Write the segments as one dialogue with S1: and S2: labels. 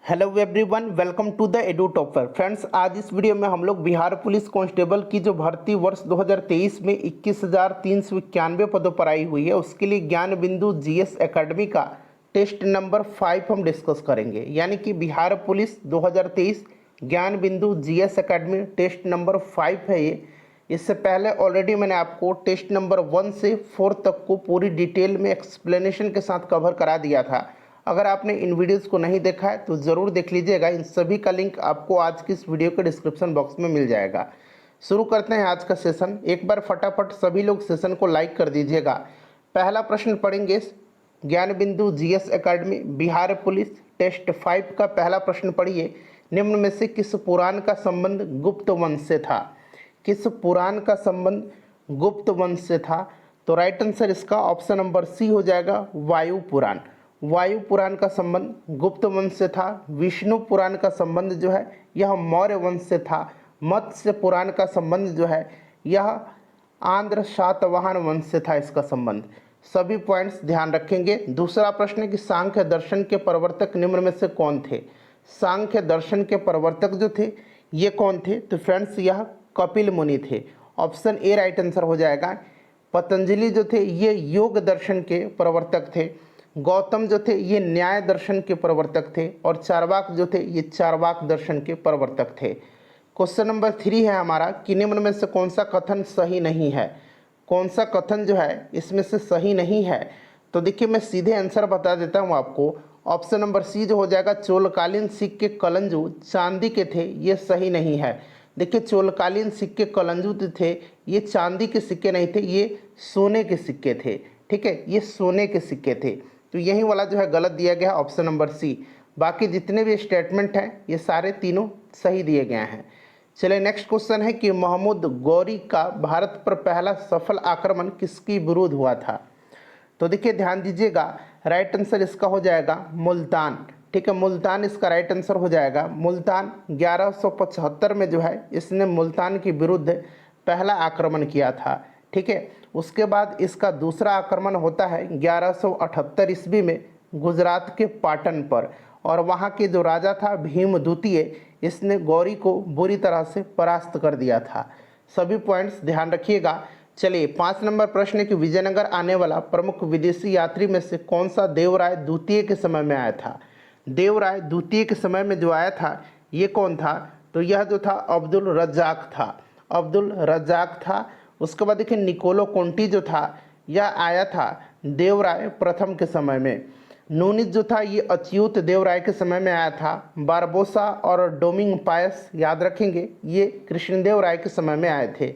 S1: Hello everyone, welcome to the Edu Topper. Friends, आज इस video में हम लोग बिहार पुलिस कांस्टेबल की जो भर्ती वर्ष 2023 में 21,391 पदों पर आई हुई है, उसके लिए ज्ञान बिंदु जीएस एकेडमी का टेस्ट नंबर 5 हम डिस्कस करेंगे। यानी कि बिहार पुलिस 2023 ज्ञान Bindu GS academy test number 5 है ये। इससे पहले ऑलरेडी मैंने आपको टेस्ट नंबर 1 से 4 तक को पूरी डिटेल में एक्सप्लेनेशन के साथ कवर करा दिया था। अगर आपने इन वीडियोज़ को नहीं देखा है तो ज़रूर देख लीजिएगा। इन सभी का लिंक आपको आज की इस वीडियो के डिस्क्रिप्शन बॉक्स में मिल जाएगा। शुरू करते हैं आज का सेशन। एक बार फटाफट सभी लोग सेशन को लाइक कर दीजिएगा। पहला प्रश्न पढ़ेंगे Gyan Bindu GS academy Bihar police test 5 का पहला प्रश्न पढ़िए। निम्न में से किस पुराण का संबंध गुप्त वंश से था? किस पुराण का संबंध गुप्त वंश से था? तो राइट आंसर इसका ऑप्शन नंबर सी हो जाएगा, वायु पुराण। वायु पुराण का संबंध गुप्त वंश से था। विष्णु पुराण का संबंध जो है यह मौर्य वंश से था। मत्स्य पुराण का संबंध जो है यह आंध्र सातवाहन वंश से था इसका संबंध। सभी पॉइंट्स ध्यान रखेंगे। दूसरा प्रश्न है कि सांख्य दर्शन के प्रवर्तक निम्न में से कौन थे? सांख्य दर्शन के प्रवर्तक जो थे ये कौन थे? तो फ्रेंड्स यह कपिल मुनि थे। ऑप्शन ए राइट आंसर हो जाएगा। पतंजलि जो थे ये योग दर्शन के प्रवर्तक थे। गौतम जो थे ये न्याय दर्शन के प्रवर्तक थे। और चारवाक जो थे ये चारवाक दर्शन के प्रवर्तक थे। क्वेश्चन नंबर 3 है हमारा कि निम्न में से कौन सा कथन सही नहीं है? कौन सा कथन जो है इसमें से सही नहीं है? तो देखिए मैं सीधे आंसर बता देता हूँ आपको। ऑप्शन नंबर सी जो हो जाएगा, चोलकालीन सिक्के कलंजू चांदी के थे, ये सही नहीं है। देखिए चोलकालीन सिक्के कलंजू थे, ये चांदी के सिक्के नहीं थे, ये सोने के सिक्के थे। ठीक है, ये सोने के सिक्के थे। तो यही वाला जो है गलत दिया गया, ऑप्शन नंबर सी। बाकी जितने भी स्टेटमेंट हैं ये सारे तीनों सही दिए गए हैं। चलिए नेक्स्ट क्वेश्चन है कि महमूद गौरी का भारत पर पहला सफल आक्रमण किसकी विरुद्ध हुआ था? तो देखिए ध्यान दीजिएगा, राइट आंसर इसका हो जाएगा मुल्तान। ठीक है, मुल्तान इसका राइट आंसर हो जाएगा। मुल्तान 1175 में जो है इसने मुल्तान के विरुद्ध पहला आक्रमण किया था। ठीक है, उसके बाद इसका दूसरा आक्रमण होता है 1178 ईस्वी में गुजरात के पाटन पर। और वहाँ के जो राजा था भीम द्वितीय, इसने गौरी को बुरी तरह से परास्त कर दिया था। सभी पॉइंट्स ध्यान रखिएगा। चलिए 5 नंबर प्रश्न है कि विजयनगर आने वाला प्रमुख विदेशी यात्री में से कौन सा देवराय द्वितीय के समय में आया था? देवराय द्वितीय के समय में जो आया था ये कौन था? तो यह जो था अब्दुल रज्जाक था। अब्दुल रज्जाक था। उसके बाद देखिए निकोलो कोंटी जो था यह आया था देवराय प्रथम के समय में। नूनिज जो था ये अच्युत देवराय के समय में आया था। बारबोसा और डोमिंग पायस याद रखेंगे ये कृष्णदेव राय के समय में आए थे।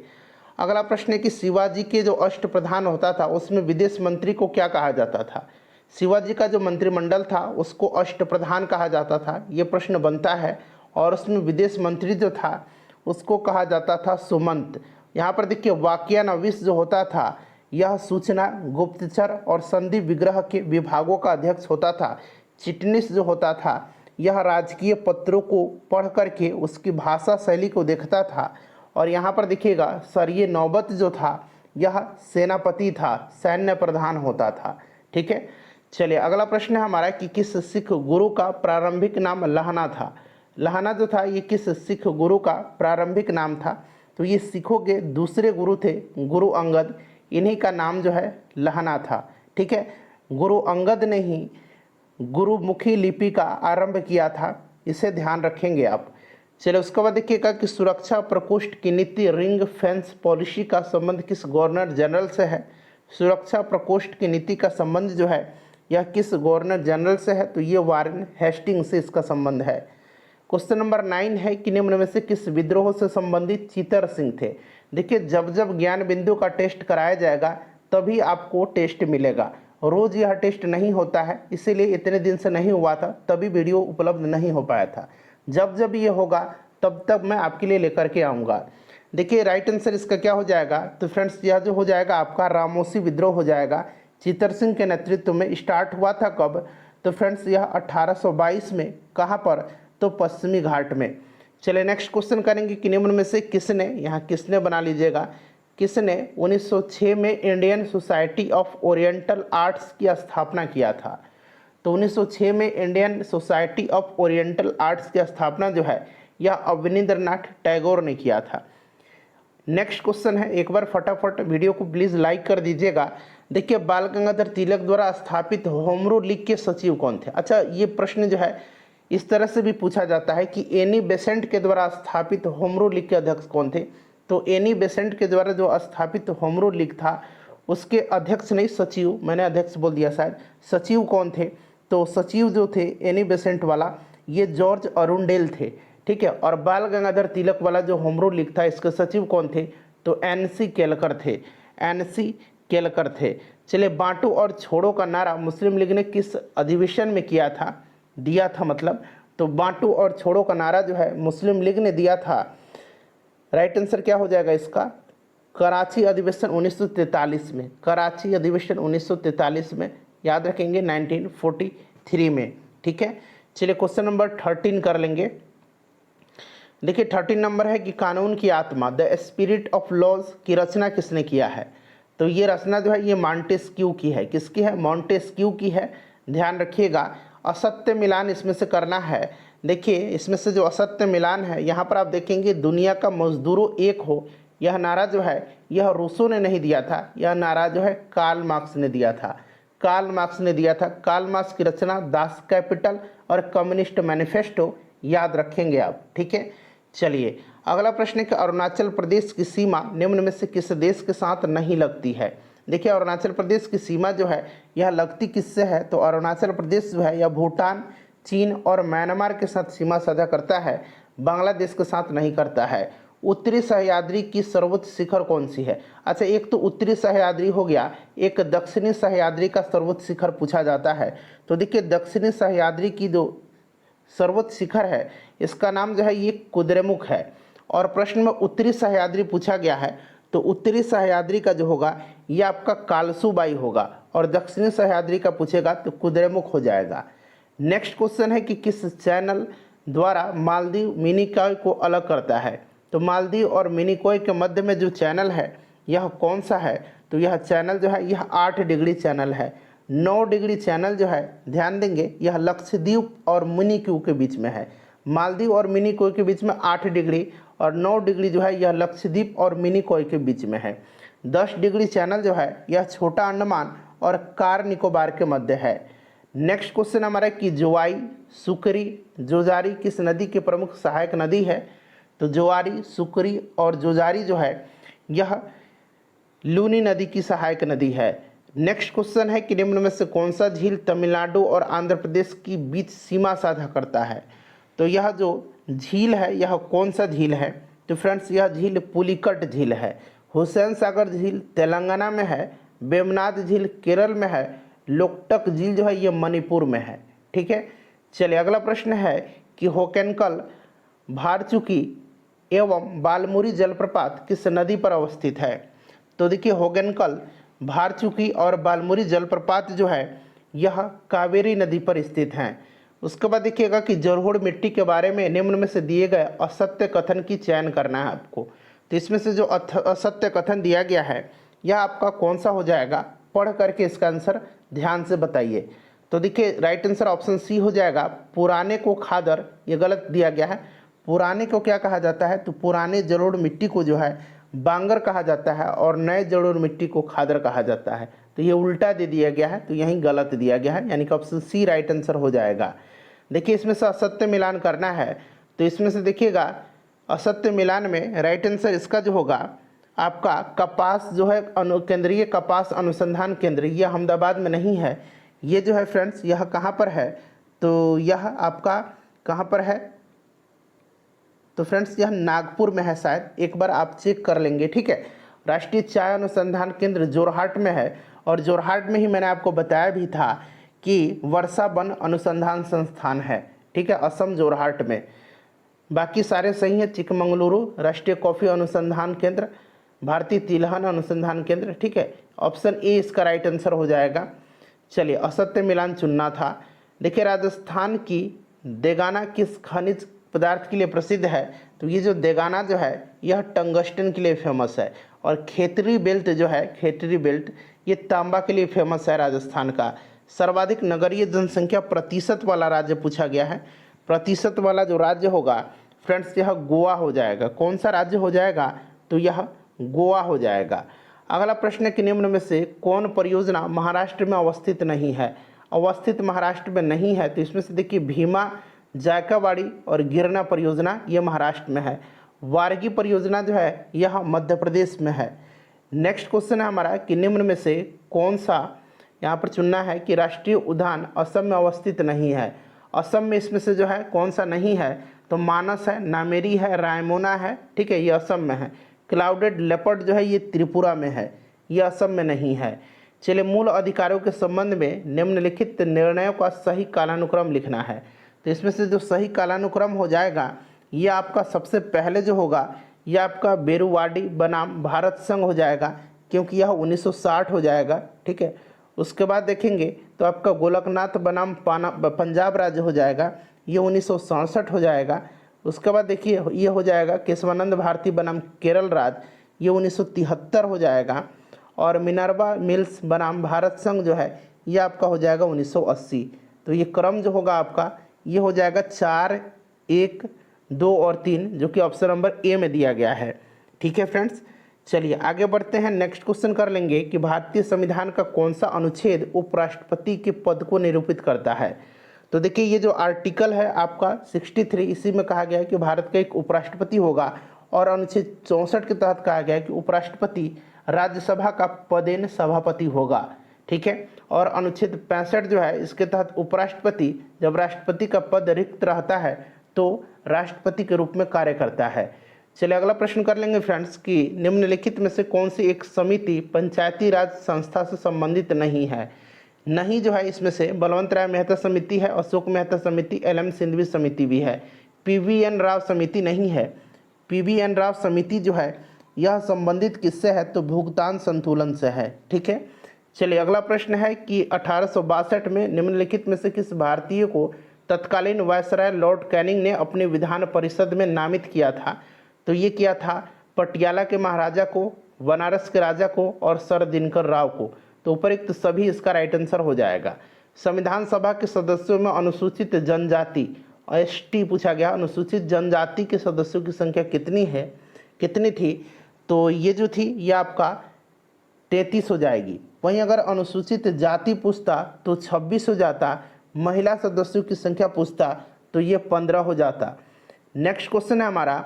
S1: अगला प्रश्न है कि शिवाजी के जो अष्ट प्रधान होता था उसमें विदेश मंत्री को क्या कहा जाता था? शिवाजी का जो मंत्रिमंडल था उसको अष्ट प्रधान कहा जाता था, ये प्रश्न बनता है। और उसमें विदेश मंत्री जो था उसको कहा जाता था सुमंत। यहाँ पर देखिए वाक्यानविश जो होता था यह सूचना, गुप्तचर और संधि विग्रह के विभागों का अध्यक्ष होता था। चिटनिस जो होता था यह राजकीय पत्रों को पढ़ करके उसकी भाषा शैली को देखता था। और यहाँ पर देखिएगा सरिये नौबत जो था यह सेनापति था, सैन्य प्रधान होता था। ठीक है, चलिए अगला प्रश्न है हमारा कि किस सिख गुरु का प्रारंभिक नाम लहना था? लहना जो था ये किस सिख गुरु का प्रारंभिक नाम था? तो ये सिखों के दूसरे गुरु थे गुरु अंगद, इन्हीं का नाम जो है लहना था। ठीक है, गुरु अंगद ने ही गुरुमुखी लिपि का आरंभ किया था, इसे ध्यान रखेंगे आप। चलिए उसके बाद देखिएगा कि सुरक्षा प्रकोष्ठ की नीति रिंग फेंस पॉलिसी का संबंध किस गवर्नर जनरल से है? सुरक्षा प्रकोष्ठ की नीति का संबंध जो है यह किस गवर्नर जनरल से है? तो ये वारेन हेस्टिंग से इसका संबंध है। क्वेश्चन नंबर 9 है कि निम्न में से किस विद्रोह से संबंधित चीतर सिंह थे? देखिए जब जब ज्ञान बिंदु का टेस्ट कराया जाएगा तभी आपको टेस्ट मिलेगा। रोज़ यह टेस्ट नहीं होता है, इसीलिए इतने दिन से नहीं हुआ था, तभी वीडियो उपलब्ध नहीं हो पाया था। जब जब ये होगा तब तक मैं आपके लिए लेकर के आऊँगा। देखिए राइट आंसर इसका क्या हो जाएगा? तो फ्रेंड्स यह जो हो जाएगा आपका रामोसी विद्रोह हो जाएगा। चीतर सिंह के नेतृत्व में स्टार्ट हुआ था कब? तो फ्रेंड्स यह 1822 में। कहाँ पर? तो पश्चिमी घाट में। चलिए नेक्स्ट क्वेश्चन करेंगे कि निम्न में से किसने, यहाँ किसने बना लीजिएगा, किसने 1906 में Indian society of oriental arts की स्थापना किया था? तो 1906 में Indian society of oriental arts की स्थापना जो है यह अवनींद्रनाथ टैगोर ने किया था। नेक्स्ट क्वेश्चन है, एक बार फटाफट वीडियो को प्लीज़ लाइक कर दीजिएगा। देखिए, बाल गंगाधर तिलक द्वारा स्थापित होम रूल लीग के सचिव कौन थे? अच्छा, ये प्रश्न जो है इस तरह से भी पूछा जाता है कि एनी बेसेंट के द्वारा स्थापित होम रूल लीग के अध्यक्ष कौन थे? तो एनी बेसेंट के द्वारा जो स्थापित होम रूल लीग था उसके अध्यक्ष नहीं, सचिव, मैंने अध्यक्ष बोल दिया शायद, सचिव कौन थे? तो सचिव जो थे एनी बेसेंट वाला, ये जॉर्ज अरुंडेल थे, ठीक है। और बाल गंगाधर तिलक वाला जो होम रूल लीग था इसके सचिव कौन थे? तो एनसी केलकर थे, एनसी केलकर थे। चलिए, बांटो और छोड़ो का नारा मुस्लिम लीग ने किस अधिवेशन में किया था, दिया था मतलब? तो बांटो और छोड़ो का नारा जो है मुस्लिम लीग ने दिया था। राइट आंसर क्या हो जाएगा इसका? कराची अधिवेशन 1943 में, कराची अधिवेशन 1943 में, याद रखेंगे 1943 में, ठीक है। चलिए, क्वेश्चन नंबर 13 कर लेंगे। देखिए, 13 नंबर है कि कानून की आत्मा, द स्पिरिट ऑफ लॉज की रचना किसने किया है? तो ये रचना जो है ये मॉन्टेस्क्यू की है। किसकी है? मॉन्टेस्क्यू की है। ध्यान रखिएगा, असत्य मिलान इसमें से करना है। देखिए, इसमें से जो असत्य मिलान है यहाँ पर आप देखेंगे, दुनिया का मजदूरों एक हो, यह नारा जो है यह रूसो ने नहीं दिया था, यह नारा जो है कार्ल मार्क्स ने दिया था, कार्ल मार्क्स ने दिया था। कार्ल मार्क्स की रचना दास कैपिटल और कम्युनिस्ट मैनिफेस्टो, याद रखेंगे आप, ठीक है। चलिए, अगला प्रश्न है कि अरुणाचल प्रदेश की सीमा निम्न में से किस देश के साथ नहीं लगती है? देखिए, अरुणाचल प्रदेश की सीमा जो है यह लगती किससे है? तो अरुणाचल प्रदेश जो है यह भूटान, चीन और म्यांमार के साथ सीमा साझा करता है, बांग्लादेश के साथ नहीं करता है। उत्तरी सह्याद्री की सर्वोच्च शिखर कौन सी है? अच्छा, एक तो उत्तरी सह्याद्री हो गया, एक दक्षिणी सह्याद्री का सर्वोच्च शिखर पूछा जाता है। तो देखिए, दक्षिणी सह्याद्री की जो सर्वोच्च शिखर है इसका नाम जो है ये कुद्रेमुख है। और प्रश्न में उत्तरी सह्याद्री पूछा गया है, तो उत्तरी सह्याद्री का जो होगा ये आपका कालसूबाई होगा, और दक्षिणी सह्याद्री का पूछेगा तो कुद्रेमुख हो जाएगा। नेक्स्ट क्वेश्चन है कि किस चैनल द्वारा मालदीव मिनिकॉय को अलग करता है? तो मालदीव और मिनिकॉय के मध्य में जो चैनल है यह कौन सा है? तो यह चैनल जो है यह 8 डिग्री चैनल है। 9 डिग्री चैनल जो है, ध्यान देंगे, यह लक्षद्वीप और मिनिकॉय के बीच में है। मालदीव और मिनिकॉय के बीच में 8 डिग्री और 9 डिग्री जो है यह लक्षद्वीप और मिनिकॉय के बीच में है। 10 डिग्री चैनल जो है यह छोटा अंडमान और कार निकोबार के मध्य है। नेक्स्ट क्वेश्चन हमारा है कि जोवाई, सुकरी, जोजारी किस नदी की प्रमुख सहायक नदी है? तो जोवारी, सुकरी और जोजारी जो है यह लूनी नदी की सहायक नदी है। नेक्स्ट क्वेश्चन है कि निम्न में से कौन सा झील तमिलनाडु और आंध्र प्रदेश की बीच सीमा साझा करता है? तो यह जो झील है यह कौन सा झील है? तो फ्रेंड्स, यह झील पुलिकट झील है। हुसैन सागर झील तेलंगाना में है, वेमनाथ झील केरल में है, लोकटक झील जो है ये मणिपुर में है, ठीक है। चलिए, अगला प्रश्न है कि होकेनकल, भारचुकी एवं बालमुरी जलप्रपात किस नदी पर अवस्थित है? तो देखिए, होगेनकल, भारचुकी और बालमुरी जलप्रपात जो है यह कावेरी नदी पर स्थित हैं। उसके बाद देखिएगा कि जरोड़ मिट्टी के बारे में निम्न में से दिए गए असत्य कथन की चयन करना है आपको। तो इसमें से जो असत्य कथन दिया गया है यह आपका कौन सा हो जाएगा? पढ़ करके इसका आंसर ध्यान से बताइए। तो देखिए, राइट आंसर ऑप्शन सी हो जाएगा, पुराने को खादर, ये गलत दिया गया है। पुराने को क्या कहा जाता है? तो पुराने जलोढ़ मिट्टी को जो है बांगर कहा जाता है और नए जलोढ़ मिट्टी को खादर कहा जाता है। तो ये उल्टा दे दिया गया है, तो यहीं गलत दिया गया है, यानी कि ऑप्शन सी राइट आंसर हो जाएगा। देखिए, इसमें से असत्य मिलान करना है, तो इसमें से देखिएगा असत्य मिलान में राइट आंसर इसका जो होगा आपका कपास जो है केंद्रीय कपास अनुसंधान केंद्र, ये अहमदाबाद में नहीं है, ये जो है फ्रेंड्स यह कहाँ पर है? तो यह आपका कहाँ पर है? तो फ्रेंड्स यह नागपुर में है शायद, एक बार आप चेक कर लेंगे, ठीक है। राष्ट्रीय चाय अनुसंधान केंद्र जोरहाट में है, और जोरहाट में ही मैंने आपको बताया भी था कि वर्षा वन अनुसंधान संस्थान है, ठीक है, असम जोरहाट में। बाकी सारे सही हैं, चिकमंगलुरु राष्ट्रीय कॉफ़ी अनुसंधान केंद्र, भारतीय तिलहन अनुसंधान केंद्र, ठीक है। ऑप्शन ए इसका राइट आंसर हो जाएगा। चलिए, असत्य मिलान चुनना था। देखिए, राजस्थान की देगाना किस खनिज पदार्थ के लिए प्रसिद्ध है? तो ये जो देगाना जो है यह टंगस्टन के लिए फेमस है, और खेतरी बेल्ट जो है, खेतरी बेल्ट, ये तांबा के लिए फेमस है राजस्थान का। सर्वाधिक नगरीय जनसंख्या प्रतिशत वाला राज्य पूछा गया है। प्रतिशत वाला जो राज्य होगा फ्रेंड्स यह गोवा हो जाएगा। कौन सा राज्य हो जाएगा? तो यह गोवा हो जाएगा। अगला प्रश्न है कि निम्न में से कौन परियोजना महाराष्ट्र में अवस्थित नहीं है? अवस्थित महाराष्ट्र में नहीं है तो इसमें से देखिए भीमा, जायकावाड़ी और गिरना परियोजना ये महाराष्ट्र में है। वारगी परियोजना जो है यह मध्य प्रदेश में है। नेक्स्ट क्वेश्चन है हमारा कि निम्न में से कौन सा यहाँ पर चुनना है कि राष्ट्रीय उद्यान असम में अवस्थित नहीं है। असम में इसमें से जो है कौन सा नहीं है? तो मानस है, नामेरी है, रायमोना है, ठीक है, ये असम में है। क्लाउडेड लेपर्ड जो है ये त्रिपुरा में है, ये असम में नहीं है। चलिए, मूल अधिकारों के संबंध में निम्नलिखित निर्णयों का सही कालानुक्रम लिखना है। तो इसमें से जो सही कालानुक्रम हो जाएगा ये आपका सबसे पहले जो होगा ये आपका बेरुवाडी बनाम भारत संघ हो जाएगा, क्योंकि यह 1960 हो जाएगा, ठीक है। उसके बाद देखेंगे तो आपका गोलकनाथ बनाम पंजाब राज्य हो जाएगा, ये 1967 हो जाएगा। उसके बाद देखिए ये हो जाएगा केशवानंद भारती बनाम केरल राज्य, ये 1973 हो जाएगा। और मिनर्वा मिल्स बनाम भारत संघ जो है ये आपका हो जाएगा 1980। तो ये क्रम जो होगा आपका ये हो जाएगा 4, 1, 2 और 3, जो कि ऑप्शन नंबर ए में दिया गया है। ठीक है फ्रेंड्स, चलिए आगे बढ़ते हैं। नेक्स्ट क्वेश्चन कर लेंगे कि भारतीय संविधान का कौन सा अनुच्छेद उपराष्ट्रपति के पद को निरूपित करता है। तो देखिए ये जो आर्टिकल है आपका 63, इसी में कहा गया है कि भारत का एक उपराष्ट्रपति होगा, और अनुच्छेद 64 के तहत कहा गया है कि उपराष्ट्रपति राज्यसभा का पदेन सभापति होगा, ठीक है। और अनुच्छेद 65 जो है इसके तहत उपराष्ट्रपति जब राष्ट्रपति का पद रिक्त रहता है तो राष्ट्रपति के रूप में कार्य करता है। चलिए अगला प्रश्न कर लेंगे फ्रेंड्स कि निम्नलिखित में से कौन सी एक समिति पंचायती राज संस्था से संबंधित नहीं है। नहीं जो है इसमें से बलवंत राय मेहता समिति है, अशोक मेहता समिति, एल.एम. सिंघवी समिति भी है। पी.वी.एन. राव समिति नहीं है। पी.वी.एन. राव समिति जो है यह संबंधित किससे है? तो भुगतान संतुलन से है, ठीक है। चलिए अगला प्रश्न है कि 1862 में निम्नलिखित में से किस भारतीय को तत्कालीन वायसराय लॉर्ड कैनिंग ने अपने विधान परिषद में नामित किया था? तो ये किया था पटियाला के महाराजा को, बनारस के राजा को और सर दिनकर राव को। तो उपरोक्त सभी इसका राइट आंसर हो जाएगा। संविधान सभा के सदस्यों में अनुसूचित जनजाति एसटी पूछा गया, अनुसूचित जनजाति के सदस्यों की संख्या कितनी थी? तो ये जो थी ये आपका 33 हो जाएगी। वहीं अगर अनुसूचित जाति पूछता तो 26 हो जाता, महिला सदस्यों की संख्या पूछता तो ये 15 हो जाता। नेक्स्ट क्वेश्चन है हमारा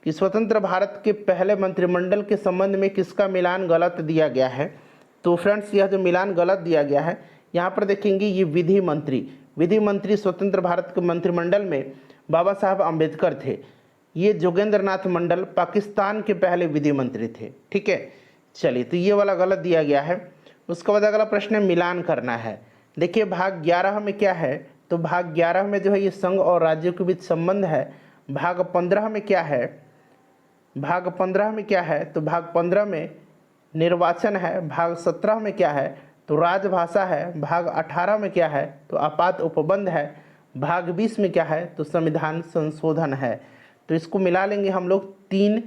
S1: कि स्वतंत्र भारत के पहले मंत्रिमंडल के संबंध में किसका मिलान गलत दिया गया है? तो फ्रेंड्स यह जो मिलान गलत दिया गया है यहाँ पर देखेंगे ये विधि मंत्री स्वतंत्र भारत के मंत्रिमंडल में बाबा साहब अम्बेडकर थे। ये जोगेंद्र नाथ मंडल पाकिस्तान के पहले विधि मंत्री थे, ठीक है। चलिए तो ये वाला गलत दिया गया है। उसके बाद अगला प्रश्न है मिलान करना है। देखिए भाग 11 में क्या है? तो भाग 11 में जो है ये संघ और राज्यों के बीच संबंध है। भाग 15 में क्या है? भाग 15 में क्या है? तो भाग 15 में निर्वाचन है। भाग 17 में क्या है? तो राजभाषा है। भाग 18 में क्या है? तो आपात उपबंध है। भाग 20 में क्या है? तो संविधान संशोधन है। तो इसको मिला लेंगे हम लोग 3,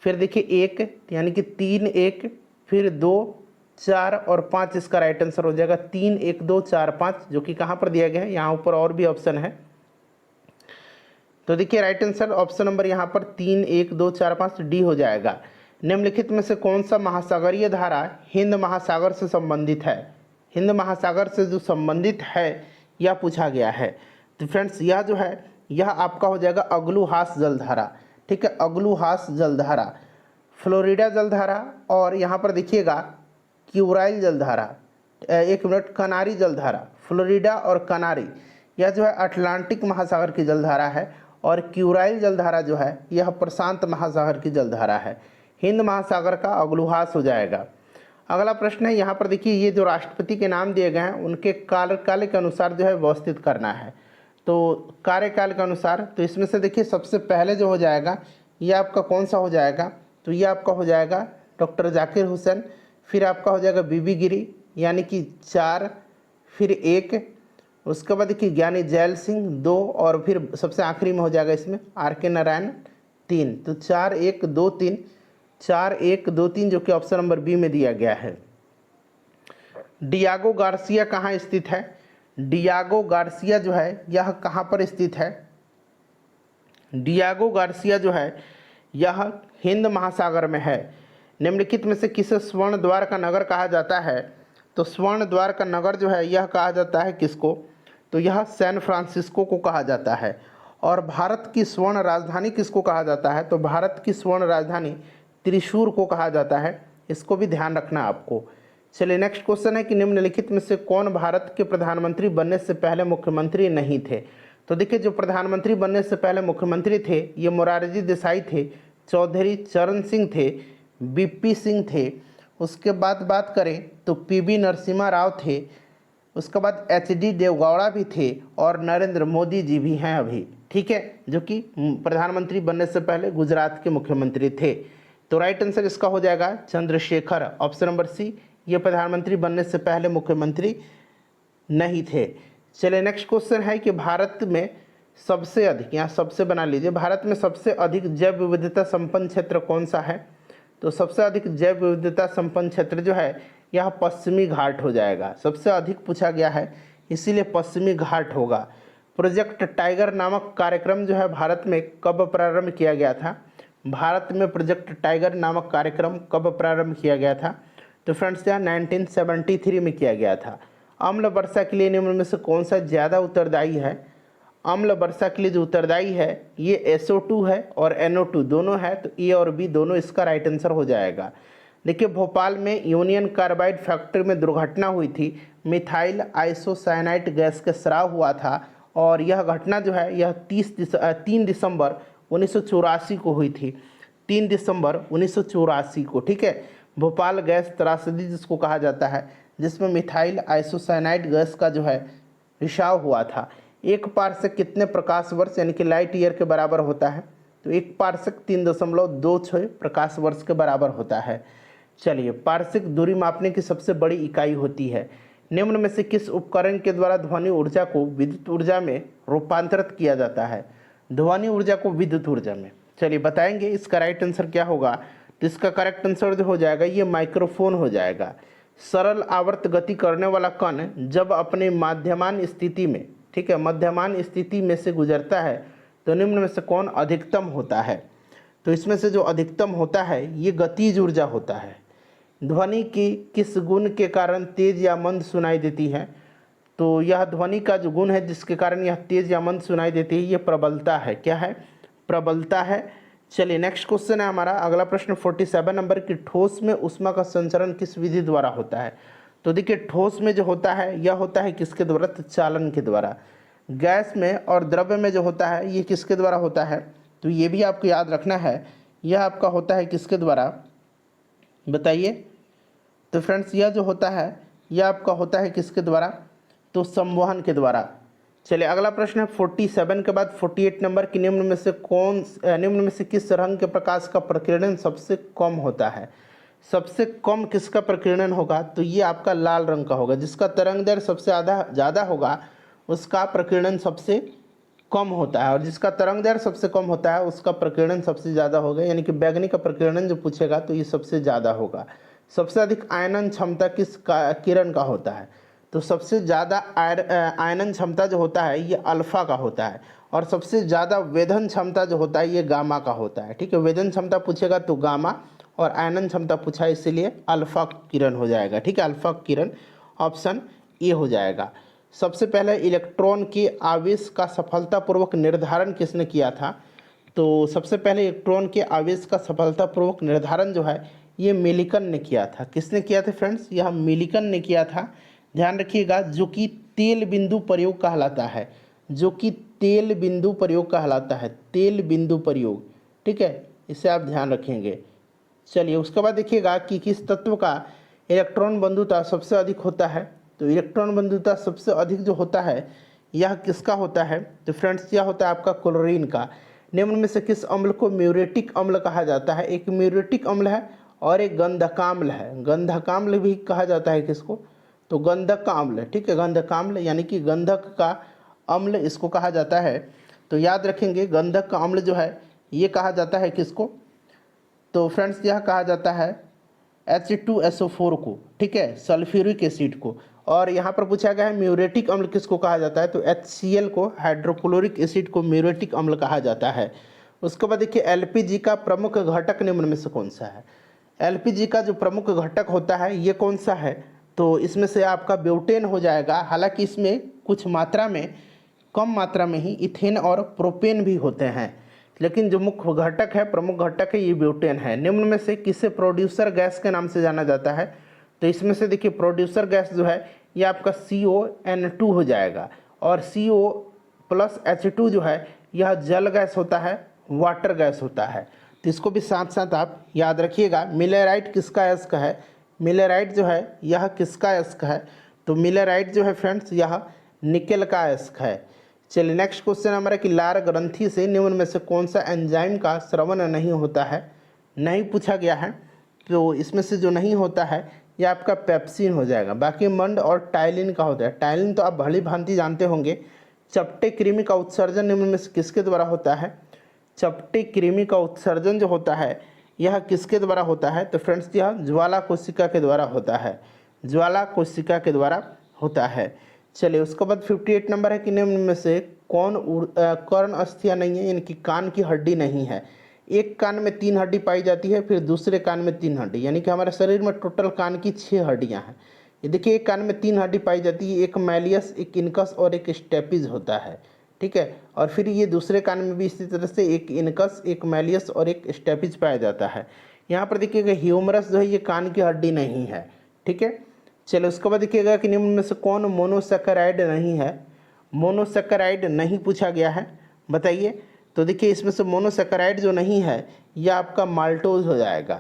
S1: फिर देखिए 1, यानी कि 3, 1, फिर 2, 4 और 5 इसका राइट आंसर हो जाएगा। 3, 1, 2, 4, 5 जो कि कहाँ पर दिया गया है? यहाँ ऊपर और भी ऑप्शन है। तो देखिए राइट आंसर ऑप्शन नंबर यहाँ पर 3, 1, 2, 4, 5 डी हो जाएगा। निम्नलिखित में से कौन सा महासागरीय धारा हिंद महासागर से संबंधित है? हिंद महासागर से जो संबंधित है यह पूछा गया है। तो फ्रेंड्स यह जो है यह आपका हो जाएगा अगलुहास जलधारा, ठीक है। अगलुहास जलधारा, फ्लोरिडा जलधारा, और यहाँ पर देखिएगा क्यूराइल जलधारा, एक मिनट, कनारी जलधारा। फ्लोरिडा और कनारी यह जो है अटलांटिक महासागर की जलधारा है, और क्यूराइल जलधारा जो है यह प्रशांत महासागर की जलधारा है। हिंद महासागर का अगलुहास हो जाएगा। अगला प्रश्न है यहाँ पर देखिए ये जो राष्ट्रपति के नाम दिए गए हैं उनके कार्यकाल के अनुसार जो है व्यवस्थित करना है। तो कार्यकाल के अनुसार तो इसमें से देखिए सबसे पहले जो हो जाएगा ये आपका कौन सा हो जाएगा? तो ये आपका हो जाएगा डॉक्टर जाकिर हुसैन, फिर आपका हो जाएगा बीबी गिरी यानी कि 4, फिर 1, उसके बाद देखिए ज्ञानी जैल सिंह 2, और फिर सबसे आखिरी में हो जाएगा इसमें आर.के. नारायण 3। तो 4, 1, 2, 3, 4, 1, 2, 3 जो कि ऑप्शन नंबर बी में दिया गया है। डियागो गार्सिया कहाँ स्थित है? डियागो गार्सिया जो है यह कहाँ पर स्थित है? डियागो गार्सिया जो है यह हिंद महासागर में है। निम्नलिखित में से किसे स्वर्ण द्वार का नगर कहा जाता है? तो स्वर्ण द्वार का नगर जो है यह कहा जाता है किसको? तो यह सैन फ्रांसिस्को को कहा जाता है। और भारत की स्वर्ण राजधानी किसको कहा जाता है? तो भारत की स्वर्ण राजधानी त्रिशूर को कहा जाता है। इसको भी ध्यान रखना आपको। चलिए नेक्स्ट क्वेश्चन है कि निम्नलिखित में से कौन भारत के प्रधानमंत्री बनने से पहले मुख्यमंत्री नहीं थे? तो देखिए, जो प्रधानमंत्री बनने से पहले मुख्यमंत्री थे ये मोरारजी देसाई थे, चौधरी चरण सिंह थे, बीपी सिंह थे। उसके बाद बात करें तो पीवी नरसिम्हा राव थे। उसके बाद एचडी देवगौड़ा भी थे और नरेंद्र मोदी जी भी हैं अभी, ठीक है, जो कि प्रधानमंत्री बनने से पहले गुजरात के मुख्यमंत्री थे। तो राइट आंसर इसका हो जाएगा चंद्रशेखर, ऑप्शन नंबर सी। ये प्रधानमंत्री बनने से पहले मुख्यमंत्री नहीं थे। चलिए नेक्स्ट क्वेश्चन है कि भारत में सबसे अधिक, यहाँ सबसे बना लीजिए, भारत में सबसे अधिक जैव विविधता संपन्न क्षेत्र कौन सा है? तो सबसे अधिक जैव विविधता संपन्न क्षेत्र जो है यह पश्चिमी घाट हो जाएगा। सबसे अधिक पूछा गया है इसीलिए पश्चिमी घाट होगा। प्रोजेक्ट टाइगर नामक कार्यक्रम जो है भारत में कब प्रारंभ किया गया था? भारत में प्रोजेक्ट टाइगर नामक कार्यक्रम कब प्रारंभ किया गया था? तो फ्रेंड्स यहाँ 1973 में किया गया था। अम्ल वर्षा के लिए निम्न में से कौन सा ज़्यादा उत्तरदायी है? अम्ल वर्षा के लिए जो उत्तरदायी है ये SO2 है और NO2 दोनों है, तो ए और बी दोनों इसका राइट आंसर हो जाएगा। देखिए, भोपाल में यूनियन कार्बाइड फैक्ट्री में दुर्घटना हुई थी, मिथाइल आइसोसाइनाइट गैस का स्राव हुआ था और यह घटना जो है यह 3 दिसंबर 1984 को हुई थी। 3 दिसंबर 1984 को, ठीक है। भोपाल गैस त्रासदी जिसको कहा जाता है, जिसमें मिथाइल आइसोसाइनाइड गैस का जो है रिसाव हुआ था। एक पारसेक कितने प्रकाश वर्ष यानी कि लाइट ईयर के बराबर होता है? तो एक पारसेक 3.26 प्रकाश वर्ष के बराबर होता है। चलिए, पारसेक दूरी मापने की सबसे बड़ी इकाई होती है। निम्न में से किस उपकरण के द्वारा ध्वनि ऊर्जा को विद्युत ऊर्जा में रूपांतरित किया जाता है? ध्वनि ऊर्जा को विद्युत ऊर्जा में, चलिए बताएंगे इसका राइट आंसर क्या होगा। तो इसका करेक्ट आंसर जो हो जाएगा ये माइक्रोफोन हो जाएगा। सरल आवर्त गति करने वाला कण जब अपने माध्यमान स्थिति में, ठीक है, मध्यमान स्थिति में से गुजरता है तो निम्न में से कौन अधिकतम होता है? तो इसमें से जो अधिकतम होता है ये गतिज ऊर्जा होता है। ध्वनि की किस गुण के कारण तेज या मंद सुनाई देती है? तो यह ध्वनि का जो गुण है जिसके कारण यह तेज या मंद सुनाई देती है ये प्रबलता है। क्या है? प्रबलता है। चलिए नेक्स्ट क्वेश्चन है हमारा अगला प्रश्न 47 नंबर की, ठोस में ऊष्मा का संचरण किस विधि द्वारा होता है? तो देखिए, ठोस में जो होता है यह होता है किसके द्वारा? तो चालन के द्वारा। गैस में और द्रव्य में जो होता है ये किसके द्वारा होता है? तो ये भी आपको याद रखना है, यह आपका होता है किसके द्वारा, बताइए। तो फ्रेंड्स यह जो होता है यह आपका होता है किसके द्वारा? तो संवहन के द्वारा। चलिए अगला प्रश्न है 47 के बाद 48 नंबर की, निम्न में से किस रंग के प्रकाश का प्रकीर्णन सबसे कम होता है? सबसे कम किसका प्रकीर्णन होगा? तो ये आपका लाल रंग का होगा। जिसका तरंग दैर्घ्य सबसे ज़्यादा होगा उसका प्रकीर्णन सबसे कम होता है, और जिसका तरंग दैर्घ्य सबसे कम होता है उसका प्रकीर्णन सबसे ज़्यादा होगा। यानी कि बैगनी का प्रकीर्णन जो पूछेगा तो ये सबसे ज़्यादा होगा। सबसे अधिक आयनन क्षमता किस किरण का होता है? तो सबसे ज़्यादा आयनन क्षमता जो होता है ये अल्फ़ा का होता है, और सबसे ज़्यादा वेधन क्षमता जो होता है ये गामा का होता है, ठीक है। वेधन क्षमता पूछेगा तो गामा, और आयनन क्षमता पूछा इसलिए अल्फ़ा किरण हो जाएगा, ठीक है। अल्फ़ा किरण ऑप्शन ए हो जाएगा। सबसे पहले इलेक्ट्रॉन के आवेश का सफलतापूर्वक निर्धारण किसने किया था? तो सबसे पहले इलेक्ट्रॉन के आवेश का सफलतापूर्वक निर्धारण जो है ये मिलिकन ने किया था। किसने किया था फ्रेंड्स? यह मिलिकन ने किया था। ध्यान रखिएगा, जो कि तेल बिंदु प्रयोग कहलाता है, जो कि तेल बिंदु प्रयोग कहलाता है, तेल बिंदु प्रयोग, ठीक है, इसे आप ध्यान रखेंगे। चलिए उसके बाद देखिएगा कि किस तत्व का इलेक्ट्रॉन बंधुता सबसे अधिक होता है? तो इलेक्ट्रॉन बंधुता सबसे अधिक जो होता है यह किसका होता है? तो फ्रेंड्स यह होता है आपका क्लोरीन का। निम्न में से किस अम्ल को म्यूरेटिक अम्ल कहा जाता है? एक म्यूरेटिक अम्ल है और एक गंधकाम्ल है। गंधकाम्ल भी कहा जाता है किसको? तो गंधक का अम्ल, ठीक है, गंधकाम्ल यानी कि गंधक का अम्ल इसको कहा जाता है। तो याद रखेंगे गंधक का अम्ल जो है ये कहा जाता है किसको? तो फ्रेंड्स यह कहा जाता है H2SO4 को, ठीक है, सल्फ्यूरिक एसिड को। और यहाँ पर पूछा गया है म्यूरेटिक अम्ल किसको कहा जाता है, तो HCl को, हाइड्रोक्लोरिक एसिड को म्यूरेटिक अम्ल कहा जाता है। उसके बाद देखिए LPG का प्रमुख घटक निम्न में से कौन सा है। LPG का जो प्रमुख घटक होता है ये कौन सा है, तो इसमें से आपका ब्यूटेन हो जाएगा। हालांकि इसमें कुछ मात्रा में, कम मात्रा में ही इथेन और प्रोपेन भी होते हैं, लेकिन जो मुख्य घटक है, प्रमुख घटक है, ये ब्यूटेन है। निम्न में से किसे प्रोड्यूसर गैस के नाम से जाना जाता है, तो इसमें से देखिए प्रोड्यूसर गैस जो है ये आपका CON2 हो जाएगा। और CO+H2 जो है यह जल गैस होता है, वाटर गैस होता है। तो इसको भी साथ साथ आप याद रखिएगा। मिलेराइट किसका अयस्क है, मिलेराइट जो है यह किसका अयस्क है, तो मिलेराइट जो है फ्रेंड्स यह निकेल का अयस्क है। चलिए नेक्स्ट क्वेश्चन हमारा कि लार ग्रंथि से निम्न में से कौन सा एंजाइम का स्रवण नहीं होता है, नहीं पूछा गया है। तो इसमें से जो नहीं होता है यह आपका पेप्सिन हो जाएगा। बाकी मंड और टाइलिन का होता है। टाइलिन तो आप भली भांति जानते होंगे। चपटे कृमि का उत्सर्जन निम्न में से किसके द्वारा होता है, चपटे कृमि का उत्सर्जन जो होता है यह किसके द्वारा होता है, तो फ्रेंड्स यह ज्वाला कोशिका के द्वारा होता है, ज्वाला कोशिका के द्वारा होता है। चलिए उसके बाद 58 नंबर है कि निम्न में से कौन कर्ण अस्थियां नहीं है, इनकी कान की हड्डी नहीं है। एक कान में 3 हड्डी पाई जाती है, फिर दूसरे कान में 3 हड्डी, यानी कि हमारे शरीर में टोटल कान की 6 हड्डियां हैं। ये देखिए एक कान में 3 हड्डी पाई जाती है, एक मैलियस, एक इनकस और एक स्टेपिज होता है, ठीक है। और फिर ये दूसरे कान में भी इसी तरह से एक इनकस, एक मैलियस और एक स्टेपिज पाया जाता है। यहाँ पर देखिएगा ह्यूमरस जो है ये कान की हड्डी नहीं है, ठीक है। चलो उसके बाद देखिएगा कि निम्न में से कौन मोनोसैकेराइड नहीं है, मोनोसैकेराइड नहीं पूछा गया है, बताइए। तो देखिए इसमें से मोनोसैकेराइड जो नहीं है यह आपका माल्टोज हो जाएगा।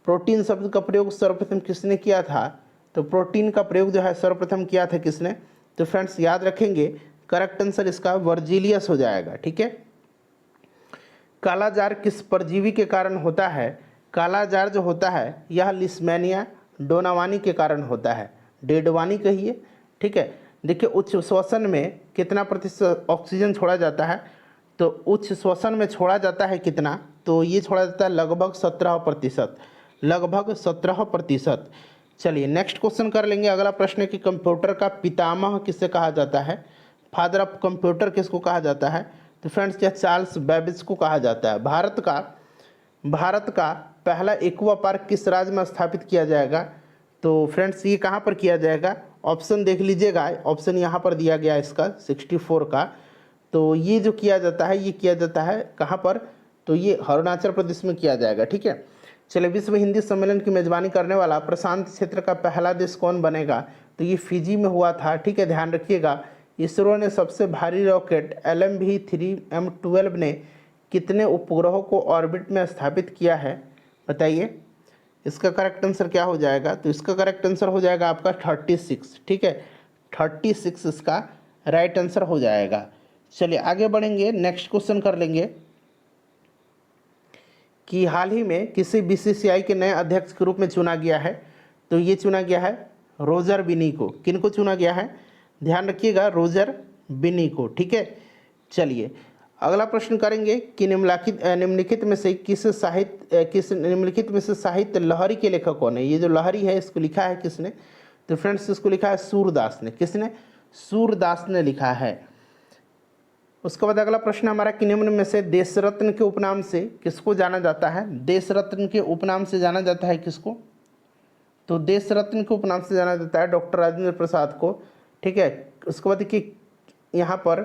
S1: प्रोटीन शब्द का प्रयोग सर्वप्रथम किसने किया था, तो प्रोटीन का प्रयोग जो है सर्वप्रथम किया था किसने, तो फ्रेंड्स याद रखेंगे करेक्ट आंसर इसका वर्जिलियस हो जाएगा, ठीक है। कालाजार किस परजीवी के कारण होता है, कालाजार जो होता है यह लिस्मेनिया डोनावानी के कारण होता है, डेडवानी कहिए, ठीक है। देखिए उच्च श्वसन में कितना प्रतिशत ऑक्सीजन छोड़ा जाता है, तो उच्च श्वसन में छोड़ा जाता है कितना, तो ये छोड़ा जाता है लगभग 17%, लगभग 17%। चलिए नेक्स्ट क्वेश्चन कर लेंगे। अगला प्रश्न है कि कंप्यूटर का पितामह किसे कहा जाता है, फादर ऑफ कंप्यूटर किसको कहा जाता है, तो फ्रेंड्स यह चार्ल्स बेबेज को कहा जाता है। भारत का पहला एक्वा पार्क किस राज्य में स्थापित किया जाएगा, तो फ्रेंड्स ये कहाँ पर किया जाएगा, ऑप्शन देख लीजिएगा, ऑप्शन यहाँ पर दिया गया है इसका 64 का। तो ये जो किया जाता है ये किया जाता है कहाँ पर, तो ये अरुणाचल प्रदेश में किया जाएगा, ठीक है। चलिए विश्व हिंदी सम्मेलन की मेजबानी करने वाला प्रशांत क्षेत्र का पहला देश कौन बनेगा, तो ये फिजी में हुआ था, ठीक है, ध्यान रखिएगा। इसरो ने सबसे भारी रॉकेट LMV-3 M12 ने कितने उपग्रहों को ऑर्बिट में स्थापित किया है, बताइए। इसका करेक्ट आंसर क्या हो जाएगा, तो इसका करेक्ट आंसर हो जाएगा आपका 36, ठीक है, 36 इसका राइट आंसर हो जाएगा। चलिए आगे बढ़ेंगे, नेक्स्ट क्वेश्चन कर लेंगे कि हाल ही में किसी BCCI के नए अध्यक्ष के रूप में चुना गया है, तो ये चुना गया है रोजर बिनी को। किनको चुना गया है, ध्यान रखिएगा, रोजर बिनी को, ठीक है। चलिए अगला प्रश्न करेंगे कि निम्नलिखित में से निम्नलिखित में से साहित्य लहरी के लेखक कौन है। ये जो लहरी है इसको लिखा है किसने, तो फ्रेंड्स इसको लिखा है सूरदास ने। किसने, सूरदास ने लिखा है। उसके बाद अगला प्रश्न हमारा कि निम्न में से देशरत्न के उपनाम से किसको जाना जाता है, देशरत्न के उपनाम से जाना जाता है किसको, तो देशरत्न के उपनाम से जाना जाता है डॉक्टर राजेंद्र प्रसाद को, ठीक है। उसके बाद देखिए यहाँ पर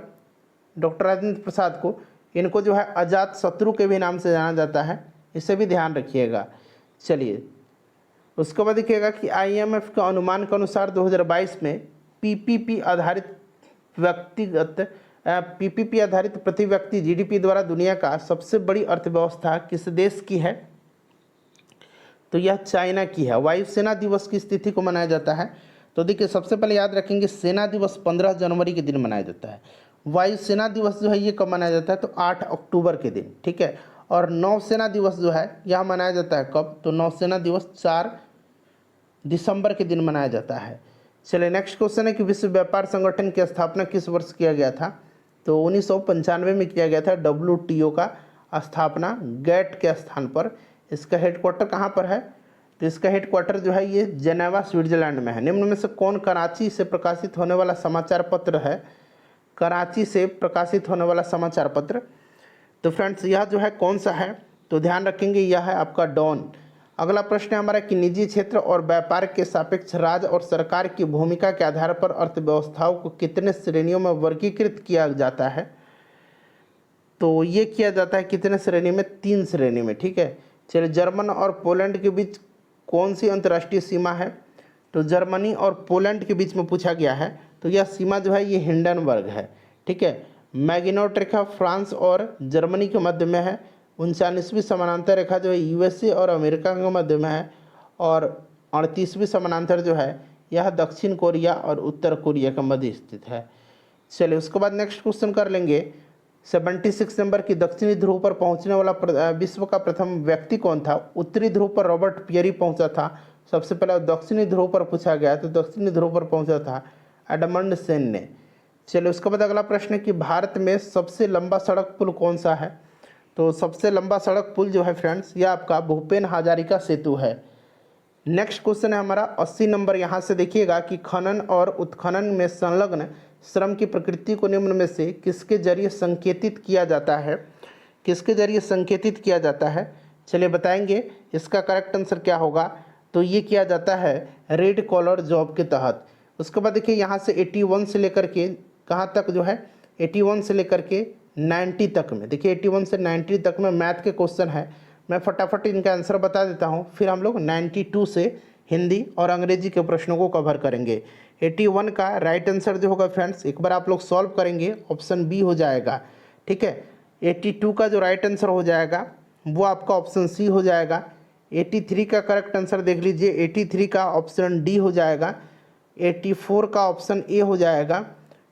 S1: डॉक्टर राजेंद्र प्रसाद को, इनको जो है अजात शत्रु के भी नाम से जाना जाता है, इसे भी ध्यान रखिएगा। चलिए उसके बाद देखिएगा कि IMF के अनुमान के अनुसार 2022 में PPP आधारित प्रति व्यक्ति GDP द्वारा दुनिया का सबसे बड़ी अर्थव्यवस्था किस देश की है, तो यह चाइना की है। वायुसेना दिवस की तिथि को मनाया जाता है, तो देखिए सबसे पहले याद रखेंगे सेना दिवस 15 जनवरी के दिन मनाया जाता है। वायुसेना दिवस जो है ये कब मनाया जाता है, तो 8 अक्टूबर के दिन, ठीक है। और नौसेना दिवस जो है यह मनाया जाता है कब, तो नौसेना दिवस 4 दिसंबर के दिन मनाया जाता है। चलिए नेक्स्ट क्वेश्चन है कि विश्व व्यापार संगठन की स्थापना किस वर्ष किया गया था, तो 1995 में किया गया था WTO का स्थापना गैट के स्थान पर। इसका हेडक्वार्टर कहाँ पर है, तो इसका हेडक्वार्टर जो है ये जेनेवा स्विट्जरलैंड में है। निम्न में से कौन कराची से प्रकाशित होने वाला समाचार पत्र है? कराची से प्रकाशित होने वाला समाचार पत्र, तो फ्रेंड्स यह जो है कौन सा है? तो ध्यान रखेंगे यह है आपका डॉन। अगला प्रश्न है हमारा कि निजी क्षेत्र और व्यापार के सापेक्ष राज्य और सरकार की भूमिका के आधार पर अर्थव्यवस्थाओं को कितने श्रेणियों में वर्गीकृत किया जाता है? तो ये किया जाता है कितने श्रेणी में? 3 श्रेणी में, ठीक है। चलिए, जर्मन और पोलैंड के बीच कौन सी अंतर्राष्ट्रीय सीमा है? तो जर्मनी और पोलैंड के बीच में पूछा गया है, तो यह सीमा जो है ये हिंडनबर्ग है, ठीक है। मैगिनोट रेखा फ्रांस और जर्मनी के मध्य में है। 39वीं समानांतर रेखा जो है यूएसए और अमेरिका के मध्य में है। और 38वीं समानांतर जो है यह दक्षिण कोरिया और उत्तर कोरिया के मध्य स्थित है। चलिए, उसके बाद नेक्स्ट क्वेश्चन कर लेंगे। 76 नंबर की दक्षिणी ध्रुव पर पहुंचने वाला विश्व का प्रथम व्यक्ति कौन था? उत्तरी ध्रुव पर रॉबर्ट पियरी पहुंचा था सबसे पहले। दक्षिणी ध्रुव पर पूछा गया तो दक्षिणी ध्रुव पर पहुंचा था एडमंड सेन ने। चलिए, उसके बाद अगला प्रश्न है कि भारत में सबसे लंबा सड़क पुल कौन सा है? तो सबसे लंबा सड़क पुल जो है फ्रेंड्स यह आपका भूपेन हजारिका सेतु है। नेक्स्ट क्वेश्चन है हमारा 80 नंबर। यहाँ से देखिएगा कि खनन और उत्खनन में संलग्न श्रम की प्रकृति को निम्न में से किसके जरिए संकेतित किया जाता है? किसके जरिए संकेतित किया जाता है? चलिए बताएंगे इसका करेक्ट आंसर क्या होगा। तो ये किया जाता है रेड कॉलर जॉब के तहत। उसके बाद देखिए यहाँ से 81 से लेकर के कहाँ तक जो है 81 से लेकर के 90 तक में, देखिए 81 से 90 तक में मैथ के क्वेश्चन है। मैं फटाफट इनका आंसर बता देता हूँ, फिर हम लोग 92 से हिंदी और अंग्रेजी के प्रश्नों को कवर करेंगे। 81 का राइट आंसर जो होगा फ्रेंड्स एक बार आप लोग सॉल्व करेंगे, ऑप्शन बी हो जाएगा, ठीक है। 82 का जो राइट आंसर हो जाएगा वो आपका ऑप्शन सी हो जाएगा। 83 का करेक्ट आंसर देख लीजिए, 83 का ऑप्शन डी हो जाएगा। 84 का ऑप्शन ए हो जाएगा।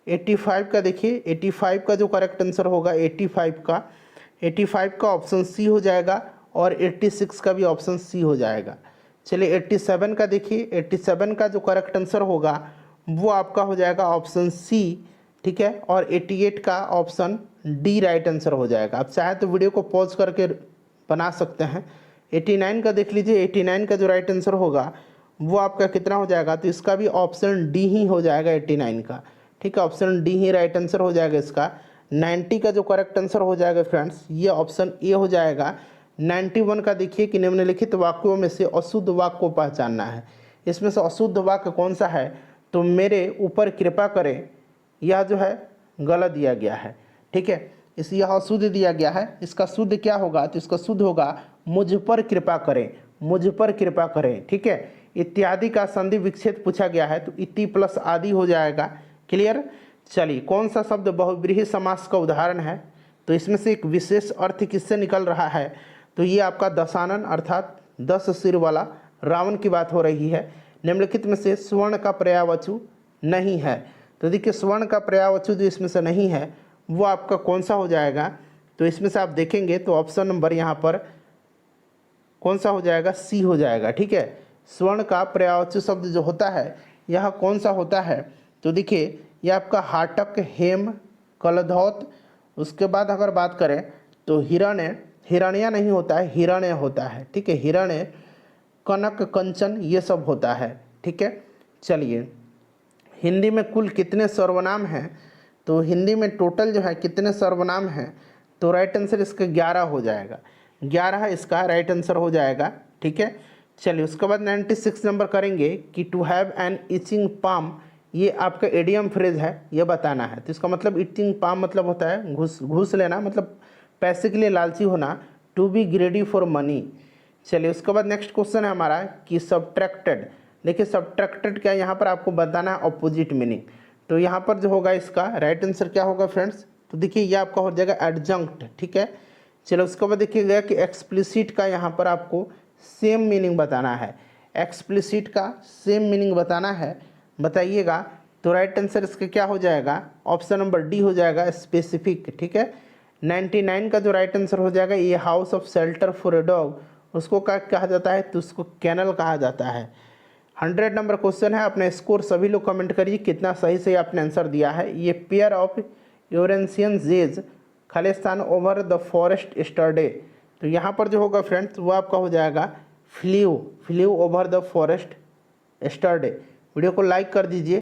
S1: 85 का देखिए 85 का जो करेक्ट आंसर होगा 85 का ऑप्शन सी हो जाएगा। और 86 का भी ऑप्शन सी हो जाएगा। चलिए 87 का देखिए 87 का जो करेक्ट आंसर होगा वो आपका हो जाएगा ऑप्शन सी, ठीक है। और 88 का ऑप्शन डी राइट आंसर हो जाएगा। आप चाहे तो वीडियो को पॉज करके बना सकते हैं। 89 का देख लीजिए, 89 का जो राइट आंसर होगा वो आपका कितना हो जाएगा? तो इसका भी ऑप्शन डी ही हो जाएगा 89 का, ठीक है। ऑप्शन डी ही राइट आंसर हो जाएगा इसका। 90 का जो करेक्ट आंसर हो जाएगा फ्रेंड्स ये ऑप्शन ए हो जाएगा। 91 का देखिए कि निम्नलिखित वाक्यों में से अशुद्ध वाक्य को पहचानना है। इसमें से अशुद्ध वाक्य कौन सा है? तो मेरे ऊपर कृपा करें, यह जो है गलत दिया गया है, ठीक है। इस यह अशुद्ध दिया गया है, इसका शुद्ध क्या होगा? तो इसका शुद्ध होगा मुझ पर कृपा करें, मुझ पर कृपा करें, ठीक है। इत्यादि का संधि विच्छेद पूछा गया है तो इति प्लस आदि हो जाएगा। क्लियर। चलिए, कौन सा शब्द बहुव्रीहि समास का उदाहरण है? तो इसमें से एक विशेष अर्थ किससे निकल रहा है? तो ये आपका दशानन अर्थात 10 सिर वाला रावण की बात हो रही है। निम्नलिखित में से स्वर्ण का पर्यायवाची नहीं है। तो देखिए स्वर्ण का पर्यायवाची जो इसमें से नहीं है वो आपका कौन सा हो जाएगा? तो इसमें से आप देखेंगे तो ऑप्शन नंबर यहाँ पर कौन सा हो जाएगा? सी हो जाएगा, ठीक है। स्वर्ण का पर्यायवाची शब्द जो होता है यह कौन सा होता है? तो देखिए यह आपका हाटक, हेम, कलधौत। उसके बाद अगर बात करें तो हिरण्य, हिरण्या नहीं होता है, हिरण्य होता है, ठीक है। हिरण्य, कनक, कंचन ये सब होता है, ठीक है। चलिए, हिंदी में कुल कितने सर्वनाम हैं? तो हिंदी में टोटल जो है कितने सर्वनाम हैं? तो राइट आंसर इसका 11 हो जाएगा। 11 इसका राइट आंसर हो जाएगा, ठीक है। चलिए, उसके बाद 96 नंबर करेंगे कि to have an itching palm, ये आपका एडियम फ्रेज है, ये बताना है। तो इसका मतलब इचिंग पाम मतलब होता है घूस लेना, मतलब पैसे के लिए लालची होना। To be greedy for money. चलिए, उसके बाद नेक्स्ट क्वेश्चन है हमारा कि सब्ट्रैक्टेड। देखिए सब्ट्रैक्टेड क्या, यहाँ पर आपको बताना है अपोजिट मीनिंग। तो यहाँ पर जो होगा इसका राइट आंसर क्या होगा फ्रेंड्स? तो देखिए ये आपका हो जाएगा एडजंक्ट, ठीक है। चलो, उसके बाद देखिएगा कि एक्सप्लिसिट का यहाँ पर आपको सेम मीनिंग बताना है। एक्सप्लिसिट का सेम मीनिंग बताना है, बताइएगा। तो राइट आंसर इसका क्या हो जाएगा? ऑप्शन नंबर डी हो जाएगा, स्पेसिफिक, ठीक है। 99 का जो राइट आंसर हो जाएगा ये house of shelter for a dog, उसको क्या कहा जाता है? तो उसको कैनल कहा जाता है। 100 नंबर क्वेश्चन है, अपना स्कोर सभी लोग कमेंट करिए कितना सही से आपने आंसर दिया है। ये पेयर ऑफ यूरेंशियन जेज खालिस्तान ओवर द फॉरेस्ट स्टरडे, तो यहाँ पर जो होगा फ्रेंड्स वो आपका हो जाएगा flew over the forest yesterday. Video को लाइक कर दीजिए।